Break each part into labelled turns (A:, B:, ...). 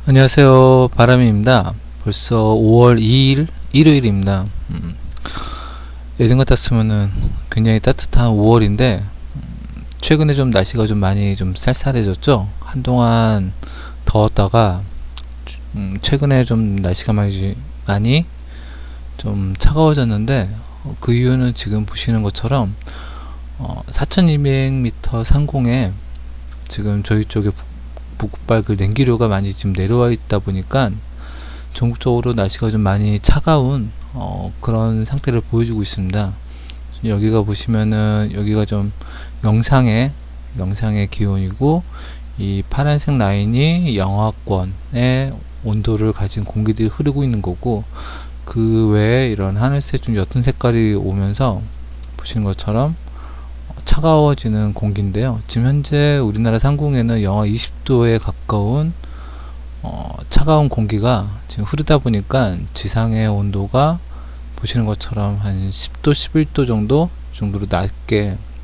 A: 안녕하세요. 바람입니다. 벌써 5월 2일 일요일입니다. 예전 같았으면은 굉장히 따뜻한 5월인데 최근에 좀 날씨가 좀 많이 좀 쌀쌀해졌죠. 한동안 더웠다가 최근에 좀 날씨가 많이 좀 차가워졌는데 그 이유는 지금 보시는 것처럼 4200m 상공에 지금 저희 쪽에 북극발 그 냉기류가 많이 지금 내려와 있다 보니까 전국적으로 날씨가 좀 많이 차가운 그런 상태를 보여주고 있습니다. 여기가 보시면은 여기가 좀 영상의 기온이고, 이 파란색 라인이 영하권의 온도를 가진 공기들이 흐르고 있는 거고, 그 외에 이런 하늘색 좀 옅은 색깔이 오면서 보시는 것처럼 차가워지는 공기인데요. 지금 현재 우리나라 상공에는 영하 20도에 가까운 차가운 공기가 지금 흐르다 보니까 지상의 온도가 보시는 것처럼 한 10도, 11도 정도로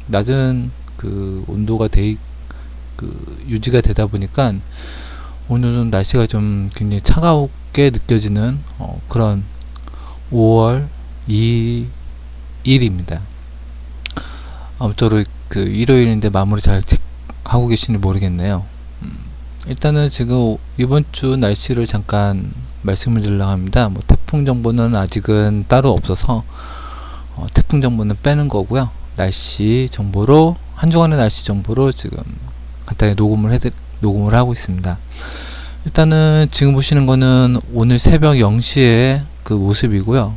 A: 낮은 그 온도가 유지가 되다 보니까 오늘은 날씨가 좀 굉장히 차가웠게 느껴지는 그런 5월 2일입니다. 아무쪼록 그 일요일인데 마무리 잘 하고 계시는지 모르겠네요. 일단은 지금 이번 주 날씨를 잠깐 말씀을 드리려고 합니다. 뭐 태풍 정보는 아직은 따로 없어서 태풍 정보는 빼는 거고요. 날씨 정보로, 한 주간의 날씨 정보로 지금 간단히 녹음을 하고 있습니다. 일단은 지금 보시는 거는 오늘 새벽 0시의 그 모습이고요.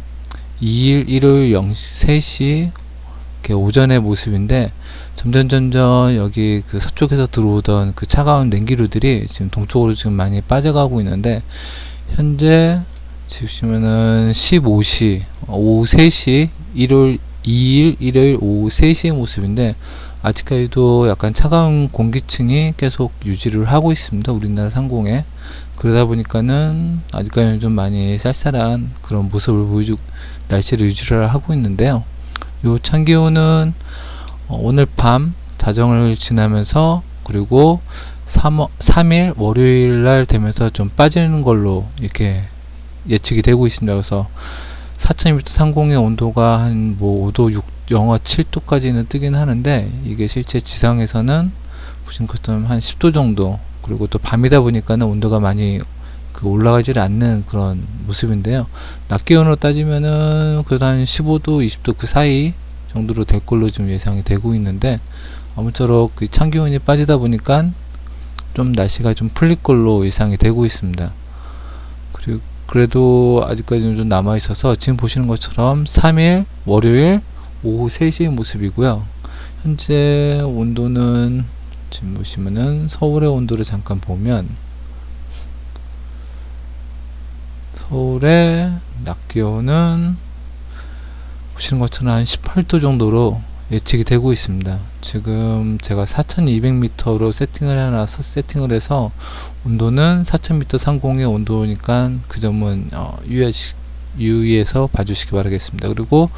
A: 2일 일요일 3시 오전의 모습인데, 점점 여기 그 서쪽에서 들어오던 그 차가운 냉기류들이 지금 동쪽으로 지금 많이 빠져가고 있는데, 현재 지금은 15시 오후 3시 일요일 2일 일요일 오후 3시의 모습인데, 아직까지도 약간 차가운 공기층이 계속 유지를 하고 있습니다. 우리나라 상공에. 그러다 보니까는 아직까지는 좀 많이 쌀쌀한 그런 모습을 날씨를 유지를 하고 있는데요. 요 찬기온은 오늘 밤 자정을 지나면서, 그리고 3일 월요일 날 되면서 좀 빠지는 걸로 이렇게 예측이 되고 있습니다. 그래서 4200m 상공의 온도가 한 뭐 5도, 영하 7도까지는 뜨긴 하는데, 이게 실제 지상에서는 보신 것처럼 한 10도 정도, 그리고 또 밤이다 보니까는 온도가 많이 올라가지 않는 그런 모습인데요. 낮 기온으로 따지면은 그래도 한 15도, 20도 그 사이 정도로 될 걸로 좀 예상이 되고 있는데, 아무쪼록 그 찬 기온이 빠지다 보니까 좀 날씨가 좀 풀릴 걸로 예상이 되고 있습니다. 그리고 그래도 아직까지는 좀 남아 있어서 지금 보시는 것처럼 3일 월요일 오후 3시의 모습이고요. 현재 온도는 지금 보시면은 서울의 온도를 잠깐 보면, 서울의 낮 기온은 보시는 것처럼 한 18도 정도로 예측이 되고 있습니다. 지금 제가 4200m로 세팅을 해서 온도는 4000m 상공의 온도니까 그 점은 유의해서 봐주시기 바라겠습니다. 그리고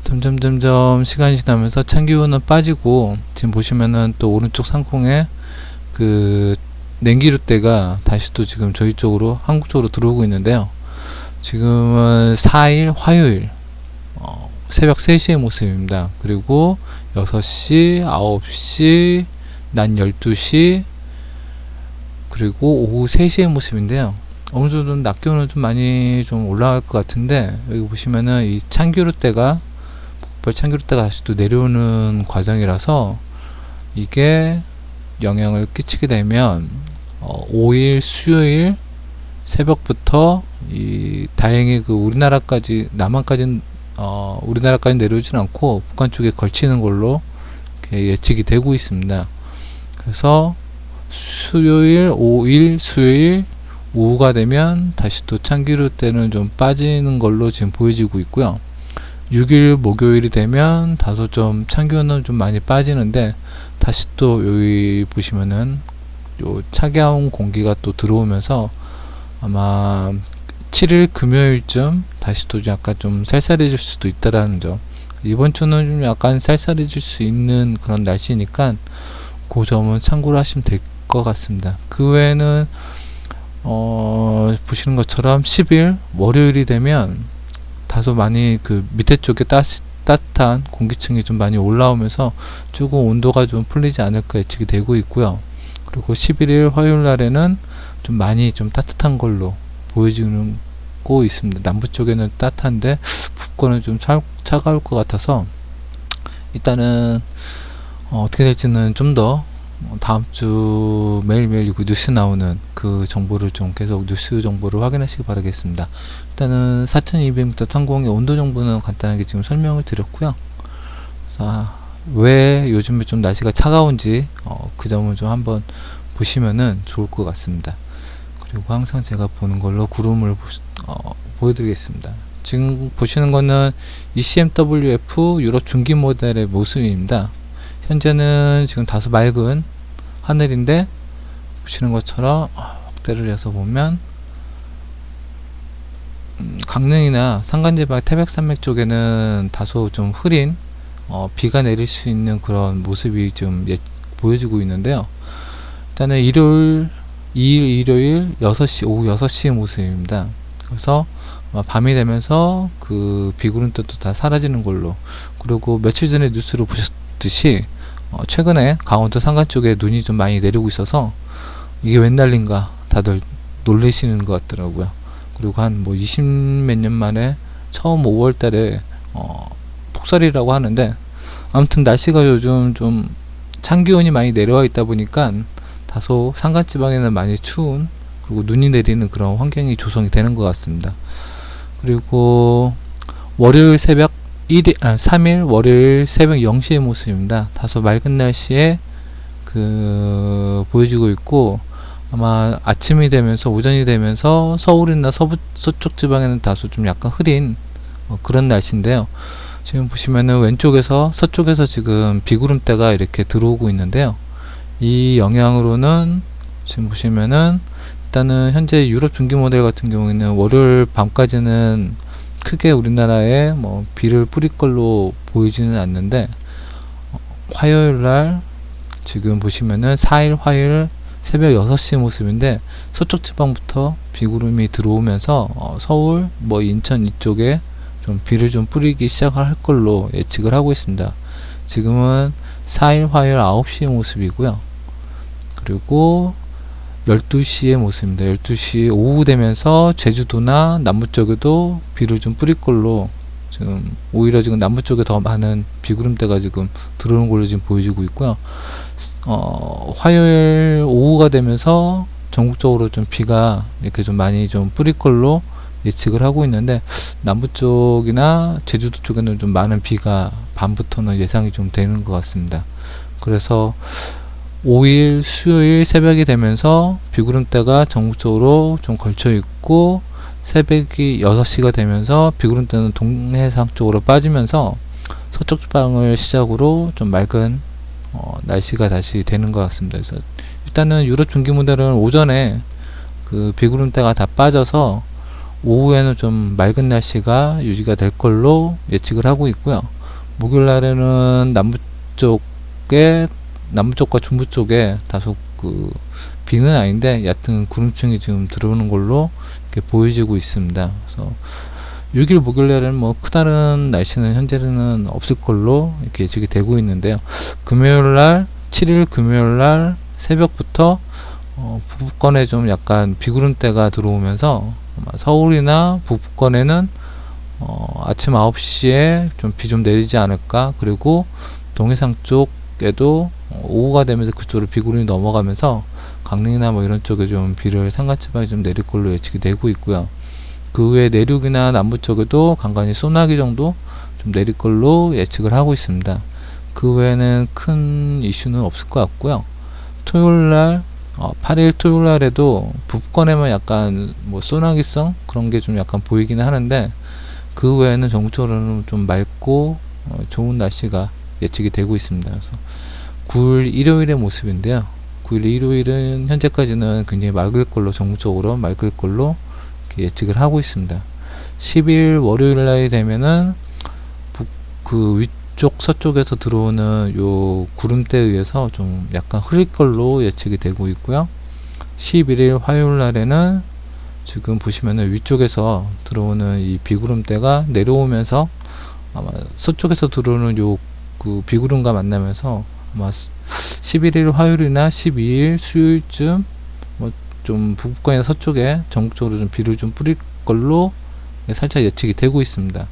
A: 점점 시간이 지나면서 찬 기온은 빠지고, 지금 보시면은 또 오른쪽 상공에 그 냉기류대가 다시 또 지금 저희 쪽으로, 한국 쪽으로 들어오고 있는데요. 지금은 4일 화요일 새벽 3시의 모습입니다. 그리고 6시, 9시, 낮 12시, 그리고 오후 3시의 모습인데요. 어느 정도 낮 기온은 좀 많이 좀 올라갈 것 같은데, 여기 보시면은 이 찬기류대가, 북발 찬기류대가 다시 또 내려오는 과정이라서 이게 영향을 끼치게 되면 5일 수요일 새벽부터 다행히 그 우리나라까지 내려오진 않고 북한 쪽에 걸치는 걸로 예측이 되고 있습니다. 그래서 5일 수요일 오후가 되면 다시 또 찬기류 때는 좀 빠지는 걸로 지금 보여지고 있고요. 6일 목요일이 되면 다소 좀 찬기온은 좀 많이 빠지는데, 다시 또 여기 보시면은 요 차가운 공기가 또 들어오면서 아마 7일 금요일쯤 다시 또 약간 좀 쌀쌀해질 수도 있다라는 점. 이번 주는 좀 약간 쌀쌀해질 수 있는 그런 날씨니까 그 점은 참고를 하시면 될 것 같습니다. 그 외에는 보시는 것처럼 10일 월요일이 되면 다소 많이 그 밑에 쪽에 따뜻한 공기층이 좀 많이 올라오면서 조금 온도가 좀 풀리지 않을까 예측이 되고 있고요. 그리고 11일 화요일 날에는 좀 많이 좀 따뜻한 걸로 보여지고 있습니다. 남부 쪽에는 따뜻한데 북부는 좀 차가울 것 같아서 일단은 어떻게 될지는 좀 더 다음 주 매일매일 그 뉴스 나오는 그 정보를 좀 계속 뉴스 정보를 확인하시기 바라겠습니다. 일단은 4200m 상공의 온도 정보는 간단하게 지금 설명을 드렸고요. 자, 왜 요즘에 좀 날씨가 차가운지 그 점을 좀 한번 보시면은 좋을 것 같습니다. 그리고 항상 제가 보는 걸로 구름을 보여드리겠습니다. 지금 보시는 거는 ECMWF 유럽 중기 모델의 모습입니다. 현재는 지금 다소 맑은 하늘인데 보시는 것처럼 확대를 해서 보면 강릉이나 산간지방 태백산맥 쪽에는 다소 좀 흐린 비가 내릴 수 있는 그런 모습이 좀 보여지고 있는데요. 일단은 2일 일요일 6시 오후 6시의 모습입니다. 그래서 밤이 되면서 그 비구름들도 다 사라지는 걸로, 그리고 며칠 전에 뉴스로 보셨듯이 최근에 강원도 산간 쪽에 눈이 좀 많이 내리고 있어서 이게 웬 난린가 다들 놀라시는 것 같더라고요. 그리고 한 뭐 20몇 년 만에 처음 5월 달에 폭설이라고 하는데, 아무튼 날씨가 요즘 좀 찬기온이 많이 내려와 있다 보니까 다소 산간지방에는 많이 추운, 그리고 눈이 내리는 그런 환경이 조성이 되는 것 같습니다. 그리고 월요일 새벽 3일 월요일 새벽 0시의 모습입니다. 다소 맑은 날씨에 보여지고 있고, 아마 아침이 되면서 오전이 되면서 서울이나 서쪽 지방에는 다소 좀 약간 흐린 그런 날씨인데요. 지금 보시면은 왼쪽에서 서쪽에서 지금 비구름대가 이렇게 들어오고 있는데요. 이 영향으로는 지금 보시면은 일단은 현재 유럽 중기 모델 같은 경우에는 월요일 밤까지는 크게 우리나라에 뭐 비를 뿌릴 걸로 보이지는 않는데, 화요일날 지금 보시면은 4일 화요일 새벽 6시 모습인데 서쪽 지방부터 비구름이 들어오면서 서울 뭐 인천 이쪽에 좀 비를 좀 뿌리기 시작할 걸로 예측을 하고 있습니다. 지금은 4일 화요일 9시의 모습이고요. 그리고 12시의 모습입니다. 12시 오후 되면서 제주도나 남부 쪽에도 비를 좀 뿌릴 걸로, 지금 오히려 지금 남부 쪽에 더 많은 비구름대가 지금 들어오는 걸로 지금 보여지고 있고요. 화요일 오후가 되면서 전국적으로 좀 비가 이렇게 좀 많이 좀 뿌릴 걸로 예측을 하고 있는데, 남부 쪽이나 제주도 쪽에는 좀 많은 비가 밤부터는 예상이 좀 되는 것 같습니다. 그래서 5일 수요일 새벽이 되면서 비구름대가 전국적으로 좀 걸쳐 있고, 새벽이 6시가 되면서 비구름대는 동해상 쪽으로 빠지면서 서쪽 지방을 시작으로 좀 맑은 날씨가 다시 되는 것 같습니다. 그래서 일단은 유럽 중기 모델은 오전에 그 비구름대가 다 빠져서 오후에는 좀 맑은 날씨가 유지가 될 걸로 예측을 하고 있고요. 목요일 날에는 남부 쪽과 중부 쪽에 다소 비는 아닌데 얕은 구름층이 지금 들어오는 걸로 이렇게 보여지고 있습니다. 그래서 6일 목요일 날은 뭐 크다른 날씨는 현재는 없을 걸로 이렇게 예측이 되고 있는데요. 금요일 날 7일 금요일 날 새벽부터 북부권에 좀 약간 비구름대가 들어오면서 서울이나 북부권에는 아침 9시에 좀 비 좀 내리지 않을까. 그리고 동해상 쪽에도 오후가 되면서 그쪽으로 비구름이 넘어가면서 강릉이나 뭐 이런 쪽에 좀 비를 산간지방에 좀 내릴 걸로 예측이 되고 있고요. 그 외에 내륙이나 남부 쪽에도 간간히 소나기 정도 좀 내릴 걸로 예측을 하고 있습니다. 그 외에는 큰 이슈는 없을 것 같고요. 토요일날 8일 토요일날에도 북부권에만 약간 뭐 소나기성 그런 게 좀 약간 보이기는 하는데, 그 외에는 전국적으로는 좀 맑고 좋은 날씨가 예측이 되고 있습니다. 그래서 9일 일요일의 모습인데요. 9일 일요일은 현재까지는 굉장히 맑을 걸로, 전국적으로 맑을 걸로 예측을 하고 있습니다. 10일 월요일 날이 되면은 그 위쪽 서쪽에서 들어오는 요 구름대에 의해서 좀 약간 흐릴 걸로 예측이 되고 있고요. 11일 화요일 날에는 지금 보시면은 위쪽에서 들어오는 이 비구름대가 내려오면서 아마 서쪽에서 들어오는 요 그 비구름과 만나면서 아마 11일 화요일이나 12일 수요일쯤 뭐 좀 북부권이나 서쪽에 전국적으로 좀 비를 좀 뿌릴 걸로 살짝 예측이 되고 있습니다.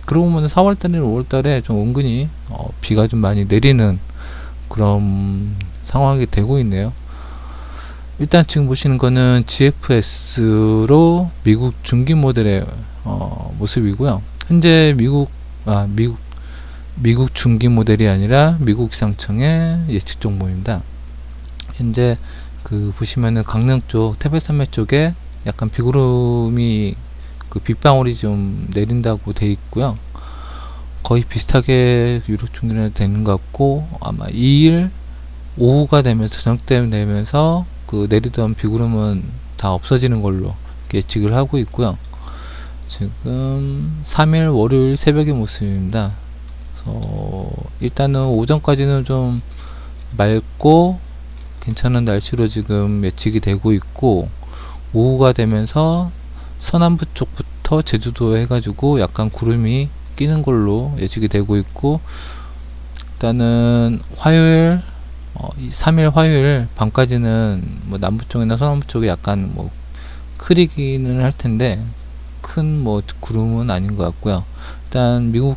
A: 그러고 보면 4월달이나 5월달에 좀 은근히 비가 좀 많이 내리는 그런 상황이 되고 있네요. 일단 지금 보시는 거는 GFS로 미국 중기 모델의 모습이고요. 현재 미국 중기 모델이 아니라 미국 기상청의 예측 정보입니다. 현재 그 보시면은 강릉 쪽 태백산맥 쪽에 약간 비구름이 그 빗방울이 좀 내린다고 돼 있고요. 거의 비슷하게 유력 중기로 되는 것 같고, 아마 2일 오후가 되면서 저녁 때 되면서 그 내리던 비구름은 다 없어지는 걸로 예측을 하고 있고요. 지금 3일 월요일 새벽의 모습입니다. 일단은 오전까지는 좀 맑고 괜찮은 날씨로 지금 예측이 되고 있고, 오후가 되면서 서남부 쪽부터 제주도 해가지고 약간 구름이 끼는 걸로 예측이 되고 있고, 일단은 화요일 3일 화요일 밤까지는 뭐 남부 쪽이나 서남부 쪽에 약간 뭐 흐리기는 할 텐데 큰 뭐 구름은 아닌 것 같고요. 일단 미국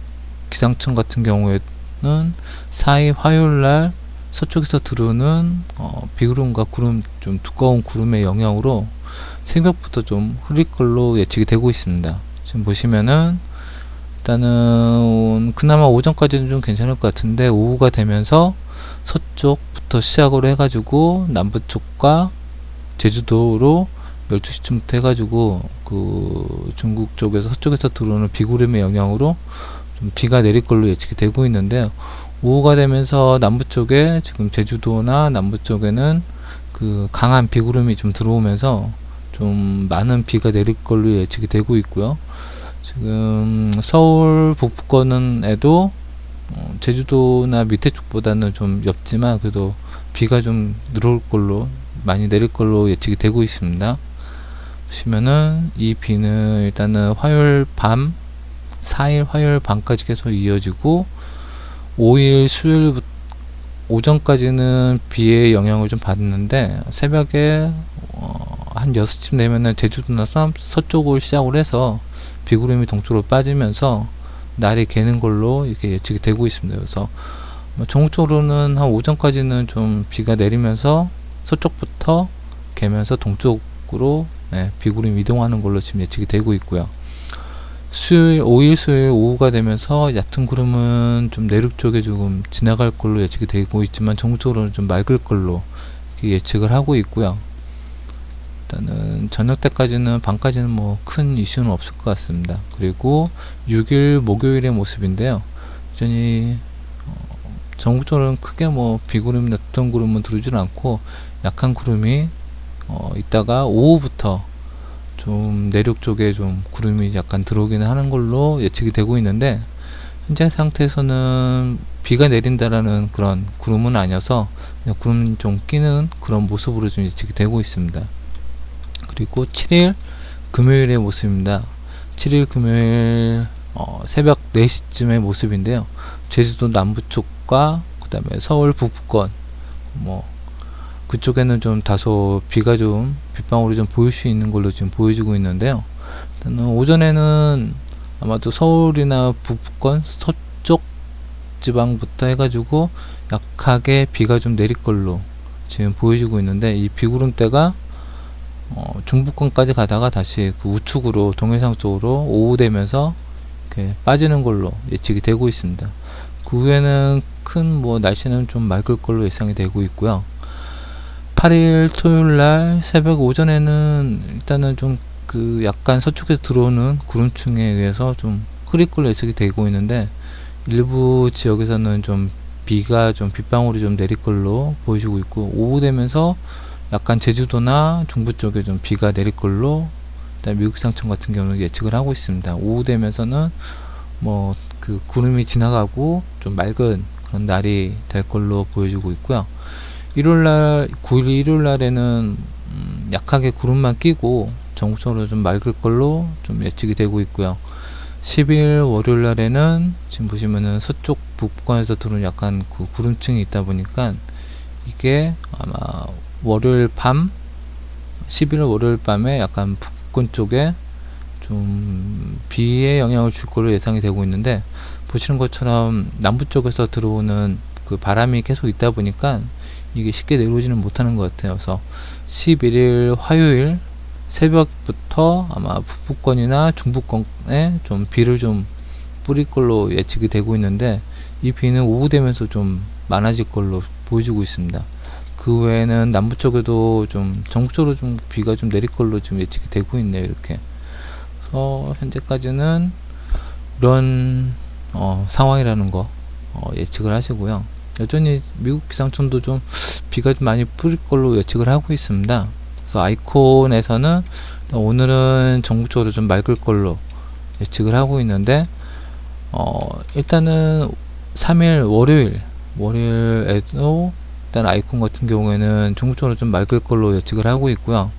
A: 기상청 같은 경우에는 4일 화요일 날 서쪽에서 들어오는 비구름과 구름 좀 두꺼운 구름의 영향으로 새벽부터 좀 흐릴 걸로 예측이 되고 있습니다. 지금 보시면은 일단은 그나마 오전까지는 좀 괜찮을 것 같은데 오후가 되면서 서쪽부터 시작으로 해가지고 남부 쪽과 제주도로 12시쯤부터 해가지고 그 중국 쪽에서 서쪽에서 들어오는 비구름의 영향으로 좀 비가 내릴 걸로 예측이 되고 있는데, 오후가 되면서 남부 쪽에 지금 제주도나 남부 쪽에는 그 강한 비구름이 좀 들어오면서 좀 많은 비가 내릴 걸로 예측이 되고 있고요. 지금 서울 북부권에도 제주도나 밑에 쪽보다는 좀 옅지만 그래도 비가 좀 늘어올 걸로 많이 내릴 걸로 예측이 되고 있습니다. 보시면은 이 비는 일단은 화요일 밤 4일 화요일 밤까지 계속 이어지고 5일 수요일 오전까지는 비의 영향을 좀 받는데 새벽에 한 6시쯤 되면은 제주도나 서쪽을 시작으로 해서 비구름이 동쪽으로 빠지면서 날이 개는 걸로 이렇게 예측이 되고 있습니다. 그래서 전국적으로는 한 오전까지는 좀 비가 내리면서 서쪽부터 개면서 동쪽으로 비구름이 이동하는 걸로 지금 예측이 되고 있고요. 수요일 5일 수요일 오후가 되면서 얕은 구름은 좀 내륙 쪽에 조금 지나갈 걸로 예측이 되고 있지만 전국적으로는 좀 맑을 걸로 예측을 하고 있고요. 일단은 저녁 때까지는 밤까지는 뭐 큰 이슈는 없을 것 같습니다. 그리고 6일 목요일의 모습인데요. 여전히 전국적으로는 크게 뭐 비구름이나 두꺼운 구름은 들어오지는 않고 약한 구름이 있다가 오후부터 좀 내륙 쪽에 좀 구름이 약간 들어오기는 하는 걸로 예측이 되고 있는데, 현재 상태에서는 비가 내린다라는 그런 구름은 아니어서 그냥 구름 좀 끼는 그런 모습으로 좀 예측이 되고 있습니다. 그리고 7일 금요일의 모습입니다. 7일 금요일 새벽 4시쯤의 모습인데요. 제주도 남부 쪽과 그 다음에 서울 북부권 뭐 그쪽에는 좀 다소 비가 좀 빗방울이 좀 보일 수 있는 걸로 지금 보여지고 있는데요. 오전에는 아마도 서울이나 북부권 서쪽 지방부터 해가지고 약하게 비가 좀 내릴 걸로 지금 보여지고 있는데, 이 비구름대가 중부권까지 가다가 다시 그 우측으로 동해상 쪽으로 오후 되면서 이렇게 빠지는 걸로 예측이 되고 있습니다. 그 후에는 큰 뭐 날씨는 좀 맑을 걸로 예상이 되고 있고요. 8일 토요일날 새벽 오전에는 일단은 좀 그 약간 서쪽에서 들어오는 구름층에 의해서 좀 흐릴 걸로 예측이 되고 있는데, 일부 지역에서는 좀 비가 좀 빗방울이 좀 내릴 걸로 보여지고 있고, 오후 되면서 약간 제주도나 중부 쪽에 좀 비가 내릴 걸로 미국 기상청 같은 경우는 예측을 하고 있습니다. 오후 되면서는 뭐 그 구름이 지나가고 좀 맑은 그런 날이 될 걸로 보여지고 있고요. 일요일날 9일 일요일날에는 약하게 구름만 끼고 전국적으로 좀 맑을 걸로 좀 예측이 되고 있고요. 10일 월요일날에는 지금 보시면은 서쪽 북부권에서 들어오는 약간 그 구름층이 있다 보니까 이게 아마 월요일 밤 11일 월요일 밤에 약간 북부권 쪽에 좀 비의 영향을 줄 걸로 예상이 되고 있는데, 보시는 것처럼 남부 쪽에서 들어오는 그 바람이 계속 있다 보니까 이게 쉽게 내려오지는 못하는 것 같아요. 그래서 11일 화요일 새벽부터 아마 북부권이나 중부권에 좀 비를 좀 뿌릴 걸로 예측이 되고 있는데, 이 비는 오후 되면서 좀 많아질 걸로 보여지고 있습니다. 그 외에는 남부 쪽에도 좀 전국적으로 좀 비가 좀 내릴 걸로 좀 예측이 되고 있네요. 이렇게. 그래서 현재까지는 이런 상황이라는 거 예측을 하시고요. 여전히 미국 기상청도 좀 비가 좀 많이 뿌릴 걸로 예측을 하고 있습니다. 그래서 아이콘에서는 오늘은 전국적으로 좀 맑을 걸로 예측을 하고 있는데, 일단은 3일 월요일에도 일단 아이콘 같은 경우에는 전국적으로 좀 맑을 걸로 예측을 하고 있고요.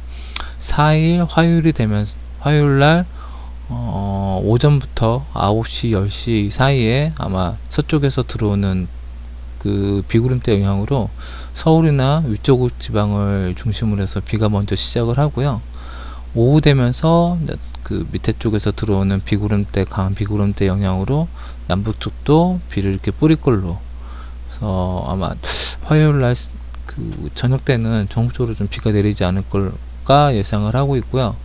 A: 4일 화요일이 되면 화요일날 오전부터 9시 10시 사이에 아마 서쪽에서 들어오는 그 비구름대 영향으로 서울이나 위쪽 지방을 중심으로 해서 비가 먼저 시작을 하고요. 오후 되면서 그 밑에 쪽에서 들어오는 비구름대, 강한 비구름대 영향으로 남북 쪽도 비를 이렇게 뿌릴 걸로. 그래서 아마 화요일 날 그 저녁 때는 전국적으로 좀 비가 내리지 않을 걸까 예상을 하고 있고요.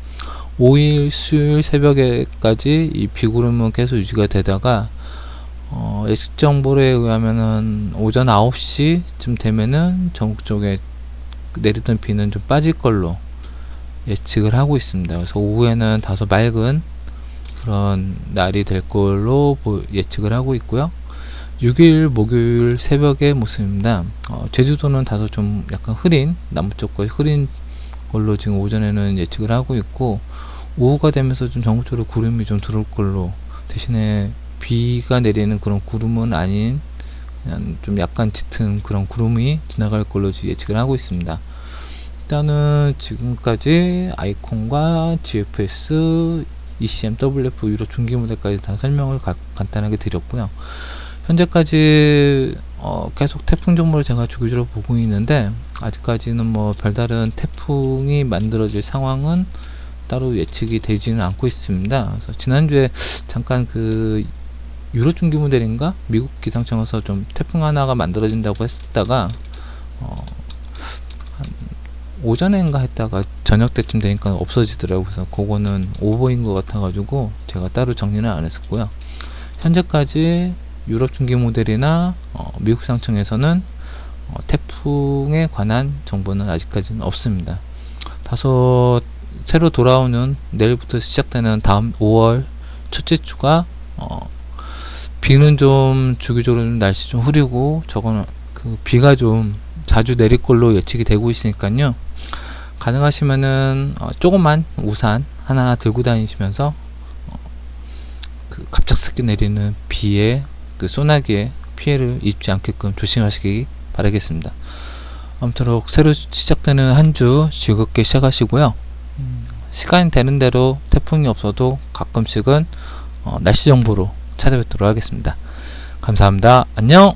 A: 5일 수요일 새벽에까지 이 비구름은 계속 유지가 되다가 예측 정보에 의하면은 오전 9시쯤 되면은 전국 쪽에 내리던 비는 좀 빠질 걸로 예측을 하고 있습니다. 그래서 오후에는 다소 맑은 그런 날이 될 걸로 예측을 하고 있고요. 6일 목요일 새벽의 모습입니다. 제주도는 다소 좀 약간 흐린, 남부쪽 거의 흐린 걸로 지금 오전에는 예측을 하고 있고, 오후가 되면서 좀 전국적으로 구름이 좀 들어올 걸로, 대신에 비가 내리는 그런 구름은 아닌 그냥 좀 약간 짙은 그런 구름이 지나갈 걸로 예측을 하고 있습니다. 일단은 지금까지 아이콘과 GFS, ECM, WF 유럽 중기 모델까지 다 설명을 간단하게 드렸고요. 현재까지 계속 태풍 정보를 제가 주기적으로 보고 있는데, 아직까지는 뭐 별다른 태풍이 만들어질 상황은 따로 예측이 되지는 않고 있습니다. 그래서 지난주에 잠깐 그 유로 중기 모델인가 미국 기상청에서 좀 태풍 하나가 만들어진다고 했다가 한 오전인가 했다가 저녁 때쯤 되니까 없어지더라고요. 그래서 그거는 오버인 것 같아 가지고 제가 따로 정리는 안 했었고요. 현재까지 유럽 중기 모델이나 미국 기상청에서는 태풍에 관한 정보는 아직까지는 없습니다. 다소 새로 돌아오는 내일부터 시작되는 다음 5월 첫째 주가 비는 좀 주기적으로 날씨 좀 흐리고, 저거는 그 비가 좀 자주 내릴 걸로 예측이 되고 있으니까요. 가능하시면은 조그만 우산 하나 들고 다니시면서 그 갑작스럽게 내리는 비에 그 소나기에 피해를 입지 않게끔 조심하시기 바라겠습니다. 아무쪼록 새로 시작되는 한 주 즐겁게 시작하시고요. 시간이 되는 대로 태풍이 없어도 가끔씩은 날씨 정보로 찾아뵙도록 하겠습니다. 감사합니다. 안녕.